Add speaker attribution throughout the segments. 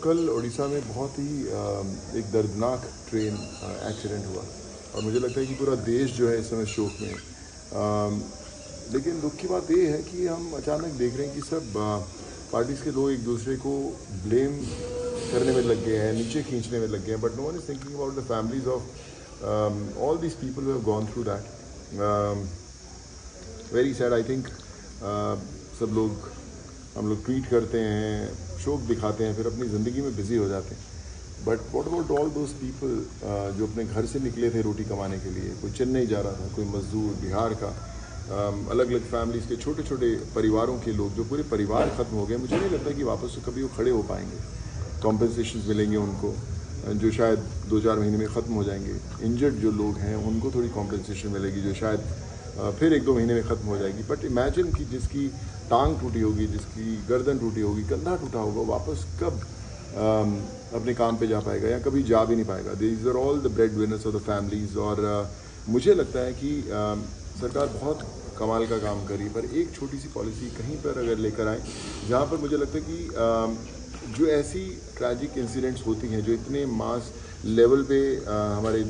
Speaker 1: कल उड़ीसा में बहुत ही एक दर्दनाक ट्रेन एक्सीडेंट हुआ और मुझे लगता है कि पूरा देश जो है इस समय शोक में है। लेकिन दुख की बात ये है कि हम अचानक देख रहे हैं कि सब पार्टीज़ के लोग एक दूसरे को ब्लेम करने में लग गए हैं, नीचे खींचने में लग गए हैं, but no one is thinking about the families of all these people who have gone through that. Very sad I think. सब लोग हम लोग ट्वीट करते हैं, शोक दिखाते हैं, फिर अपनी ज़िंदगी में बिज़ी हो जाते हैं। But what about all those people जो अपने घर से निकले थे रोटी कमाने के लिए? कोई चेन्नई जा रहा था, कोई मजदूर बिहार का, अलग अलग फैमिलीज़ के छोटे छोटे परिवारों के लोग, जो पूरे परिवार ख़त्म हो गए। मुझे नहीं लगता कि वापस से कभी वो खड़े हो पाएंगे। कॉम्पनसेशन मिलेंगे उनको जो शायद 2-4 महीने में ख़त्म हो जाएंगे। इंजर्ड जो लोग हैं उनको थोड़ी कॉम्पनसेशन मिलेगी जो शायद फिर 1-2 महीने में ख़त्म हो जाएगी। बट इमेजिन कि जिसकी टांग टूटी होगी, जिसकी गर्दन टूटी होगी, कंधा टूटा होगा, वापस कब अपने काम पे जा पाएगा या कभी जा भी नहीं पाएगा। These are all the bread winners of the families. और मुझे लगता है कि सरकार बहुत कमाल का काम करी, पर एक छोटी सी पॉलिसी कहीं पर अगर लेकर आए जहाँ पर मुझे लगता है कि जो ऐसी ट्रैजिक इंसिडेंट्स होती हैं, जो इतने मास लेवल पे हमारे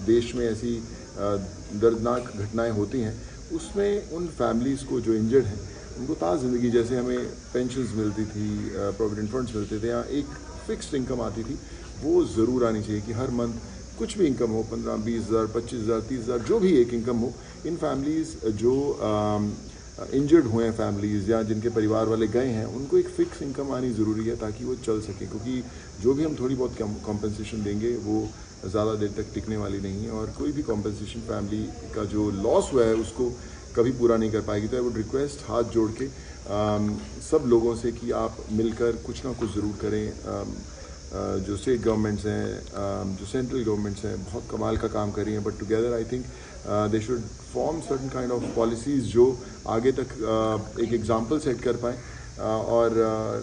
Speaker 1: देश में ऐसी दर्दनाक घटनाएं होती हैं, उसमें उन फैमिलीज़ को जो इंजर्ड हैं उनको ताज़ ज़िंदगी, जैसे हमें पेंशन्स मिलती थी, प्रोविडेंट फंड्स मिलते थे, या एक फ़िक्स्ड इनकम आती थी, वो ज़रूर आनी चाहिए कि हर मंथ कुछ भी इनकम हो, 15-20 हज़ार, 25 हज़ार, 30 हज़ार, जो भी एक इनकम हो, इन फैमिलीज़ जो इंजर्ड हुए हैं फैमिलीज़ या जिनके परिवार वाले गए हैं, उनको एक फ़िक्स इनकम आनी ज़रूरी है ताकि वो चल सकें। क्योंकि जो भी हम थोड़ी बहुत कॉम्पनसेशन देंगे वो ज़्यादा देर तक टिकने वाली नहीं है, और कोई भी कॉम्पनसेशन फैमिली का जो लॉस हुआ है उसको कभी पूरा नहीं कर पाएगी। तो आई वुड रिक्वेस्ट हाथ जोड़ के सब लोगों से कि आप मिलकर कुछ ना कुछ ज़रूर करें। जो स्टेट गवर्नमेंट्स हैं, जो सेंट्रल गवर्नमेंट्स हैं, बहुत कमाल का काम कर रही हैं, but together I think they should form certain kind of policies जो आगे तक एक एग्जांपल सेट कर पाएँ। और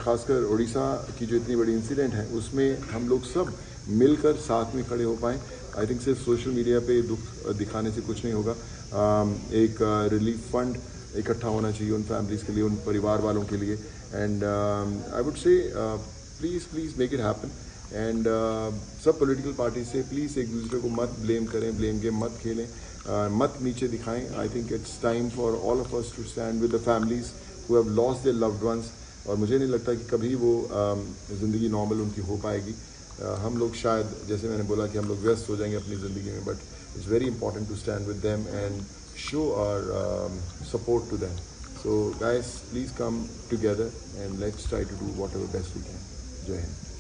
Speaker 1: ख़ासकर उड़ीसा की जो इतनी बड़ी इंसिडेंट है उसमें हम लोग सब मिलकर साथ में खड़े हो पाएँ। आई थिंक सिर्फ सोशल मीडिया पे दुख दिखाने से कुछ नहीं होगा। एक रिलीफ फंड इकट्ठा होना चाहिए उन फैमिलीज़ के लिए, उन परिवार वालों के लिए। And I would say please make it happen. And सब पॉलिटिकल पार्टी से प्लीज़ एक दूसरे को मत ब्लेम करें, ब्लेम गेम मत खेलें, मत नीचे दिखाएं। I think it's time for all of us to stand with the families who have lost their loved ones. और मुझे नहीं लगता कि कभी वो ज़िंदगी नॉर्मल उनकी हो पाएगी। हम लोग शायद, जैसे मैंने बोला, कि हम लोग व्यस्त हो जाएंगे अपनी ज़िंदगी में, but it's very important to stand with them and show our support to them. So guys, please come together and let's try to do whatever best we can. Jai Hind.